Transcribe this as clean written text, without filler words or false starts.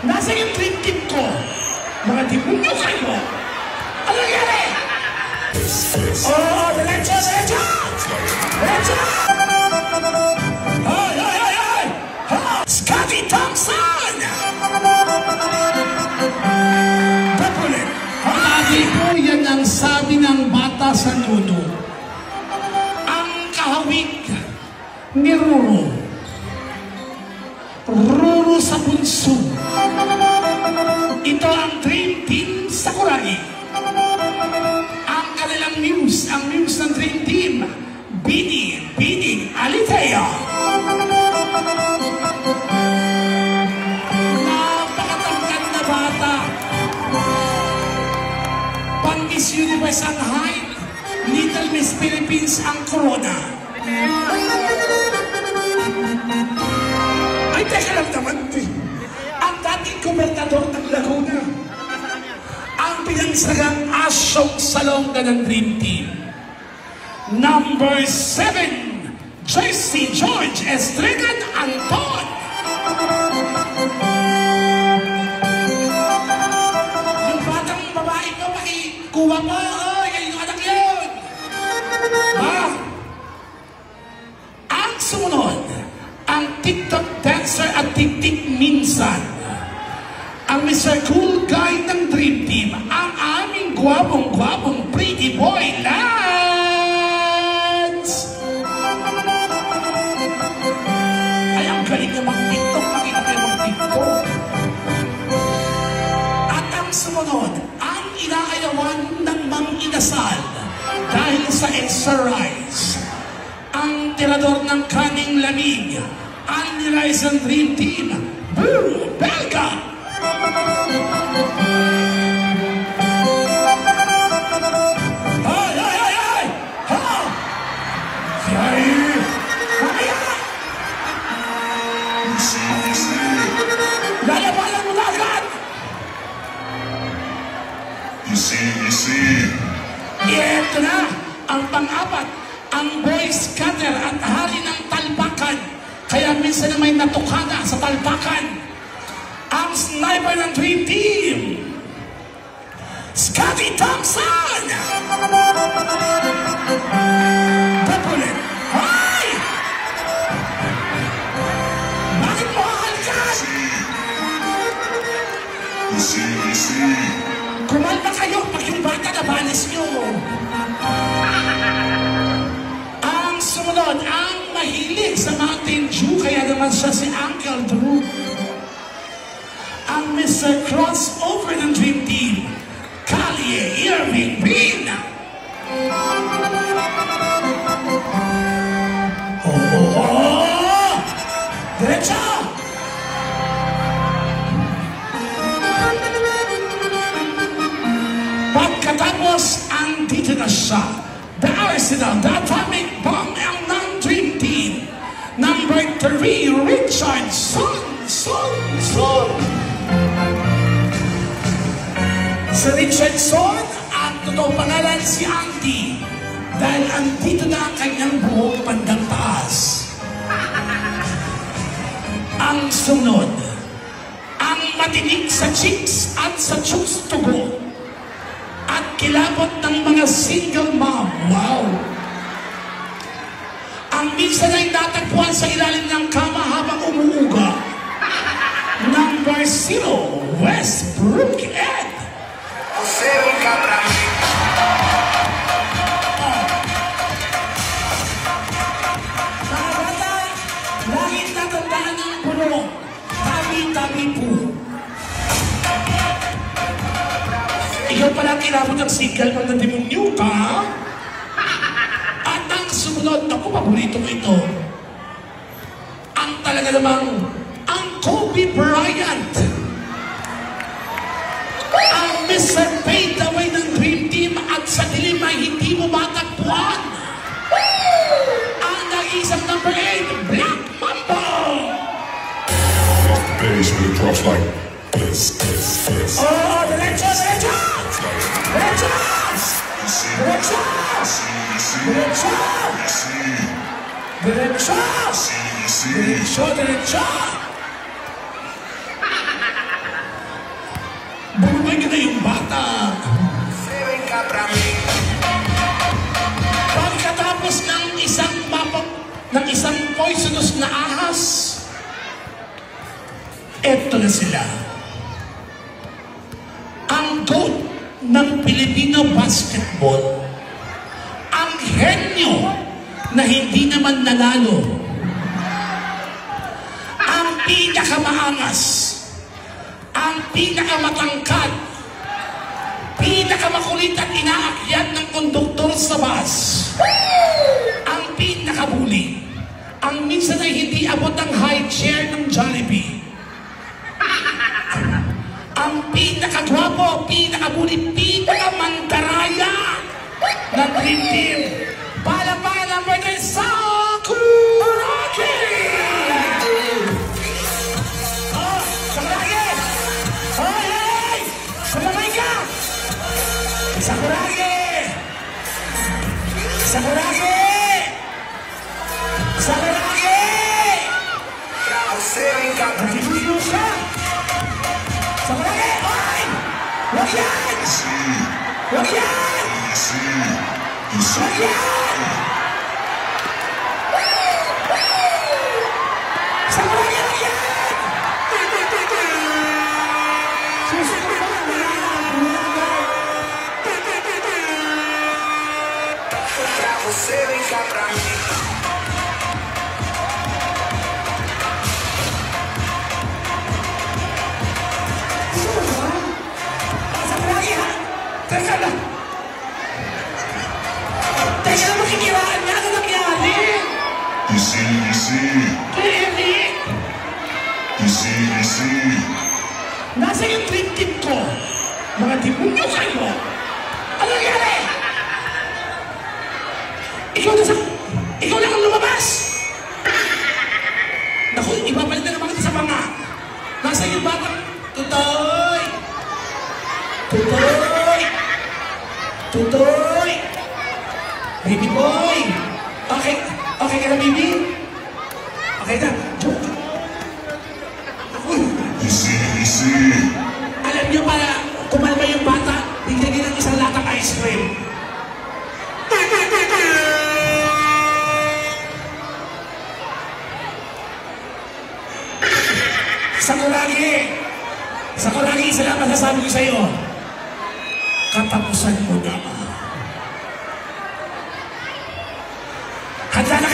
Nasa yung dream team ko. Mga demonyo kayo. Ano nangyari? Oh, diretso! Ay! Scotty Thompson! Papulit! Lagi po yan ang sabi ng bata sa nuno. Ang kahawig ni Ruro. Ruro sa bunso. Ito ang dream team sa Kurai. Ang kanilang muse, ang muse ng dream team, Bining Aliteo. Napakatangkad na bata. Pang Miss Universe ang height, Little Miss Philippines ang corona. Ay, teka lang naman, ang dating gobernador ng Laguna, ang pinagsagang asyong salonga ng Dream Team. Number 7, Jersey George Estregan Anton. Yung batang babae ko, pakikuha mo, yan yung anak yun. Ang sumunod, ang TikTok dancer at TikTok minsan. Ang Mr. Cool Guy ng Dream Team, ang aming gwapong pretty boy, Lance! Ay, ang galing na mag-TikTok, makita tayo mag-TikTok. At ang sumunod, ang inaayawan ng Mang Inasal dahil sa exercise. Ang tirador ng kaning lamig, ang nirais ng Dream Team, Boo Belga! Lalabanan mo na agad! Easy. Ito na ang pang-apat, ang Boy Scatter at hari ng talpakan. Kaya minsan na may natukada sa talpakan. Ang sniper ng Dream Team, Scotty Thompson! Papulit! Ay! Bakit mo kakalikan? Easy. Kumalma kayo pag yung bata na balis nyo. Ang sumunod, ang mahilig sa Mountain Dew, kaya naman siya si Uncle Drew. Ang Mr. Crossover ng Dream Team, Kalye Irving Bean. Diretso! Pagkatapos, ang dito na siya, the Arsenal, the Atomic Bomb, ang non-Dream Team. Number 3, Richard Son. Si Richardson, ang totoong pangalan si Andy. Dahil andito na ang kanyang buhok bandang taas. Ang sunod, ang matinig sa chicks at sa chooks tubo. At kilabot ng mga single mom. Wow! Ang minsan ay natagpuan sa ilalim ng kama habang umuuga. Number 0, Westbrook Ed. Zero Cabra. Mga bata, laging tatandaan ng puno. Tabi-tabi po. Ikaw pala kilabot ng single pag natimunyo ka. At ang sumunod, ako paborito ko ito. Ang talaga namang, ang Kobe Bryant. Ang Mr. Fade Away ng Dream Team at sa dilim ay hindi mo matagpuan. Ang nag-isang number 8, Black Mamba. Off the base when it drops like Oh, derecho, derecho! Derecho! Derecho! Derecho! Derecho! Derecho, derecho! Bulubay ka na yung bata. Seven ka pra mim. Pagkatapos ng isang poisonous na ahas, eto na sila. Ang GOAT ng Filipino basketball, ang henyo na hindi naman nanalo, ang pinakamaangas, ang pinakamatangkad, pinakamakulit at inaakyat ng konduktor sa bus, ang pinakabuli, ang minsan ay hindi abot ang high chair ng Jollibee, ang pinakagwapo, pinakabuli, pinakamandaraya ng Dream Team. Pala-pala mo kay Sakuragi! Oh, Sakuragi! Oh, hey! Sumamay ka! Sakuragi! Sakuragi! Sakuragi! Seven ka pra mim. Nakibuyo siya! Sakuragi! Oy! Huwag yan! Huwag yan! Huwag yan! Sakuragi! Huwag yan! Susunod ka na! Seven ka pra mim. Sakuragi ha! Teka lang! Teka lang, makikiraan niya! Ano nangyari? Easy. Eric! Easy. Nasa yung dream team ko! Mga demonyo kayo! Ano nangyari? Ikaw lang ang lumabas! Naku, ibabalik na naman kita sa mga. Nasa yung batang, Tutoy! Tutoy! Tutoy! Baby boy! Okay ka na, baby? Okay na. Joke. Uy! Easy. Alam niyo para kumalma yung bata, bigyan din ng isang latang ice cream. Sakuragi, isa lang masasabi ko sa'yo. Katapusan mo na. Handa na